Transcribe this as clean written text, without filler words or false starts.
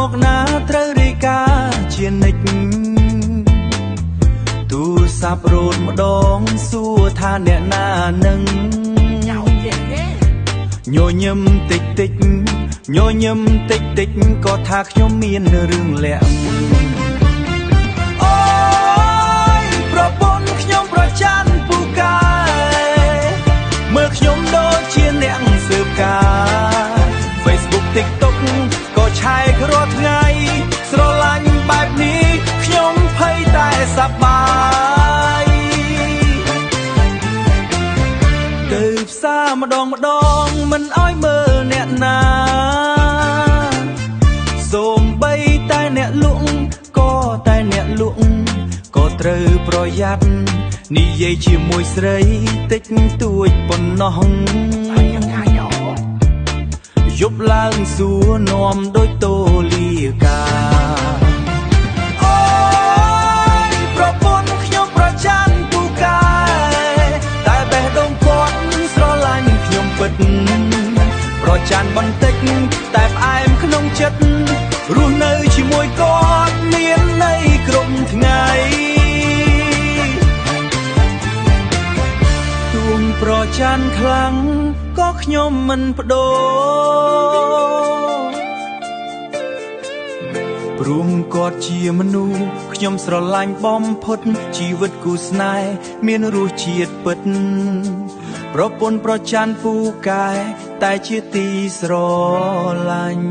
មកណាត្រូវរាយការណ៍ជានិច្ចទូរស័ព្ទរត់ម្ដងសួរថាអ្នកណានឹងញញឹមតិចតិចញញឹមតិចតិចក៏ថាខ្ញុំមានរឿងលាក់អូយប្រពន្ធខ្ញុំប្រច័ណ្ឌពូកែមើលខ្ញុំដូចជាអ្នកស៊ើបការ Facebook TikTok ក៏ឆែករាល់ថ្ងៃស្រឡាញ់បែបនេះខ្ញុំភ័យតែសប្បាយទៅផ្សារម្ដងមិនអោយមើលអ្នកណាសូម្បីតែអ្នកលក់ក៏តែអ្នកលក់ក៏ត្រូវប្រយ័ត្ននិយាយជាមួយស្រីតិចតួចប៉ុណ្ណោះយប់ឡើងសួរនាំដូចតូលីកាអូយប្រពន្ធខ្ញុំប្រច័ណ្ឌពូកែតែបេះដូងគាត់ស្រឡាញ់ខ្ញុំពិតប្រច័ណ្ឌបន្តិចតែផ្អែមក្នុងចិត្តរស់នៅជាមួយគាត់មានន័យគ្រប់ថ្ងៃទួងប្រច័ណ្ឌខ្លាំងក៏ខ្ញុំមិនបដូរព្រមគាត់ជាមនុស្សខ្ញុំស្រឡាញ់បំផុតជីវិតគូស្នេហ៍មានរសជាតិពិតប្រពន្ធប្រច័ណ្ឌពូកែតែជាទីស្រឡាញ់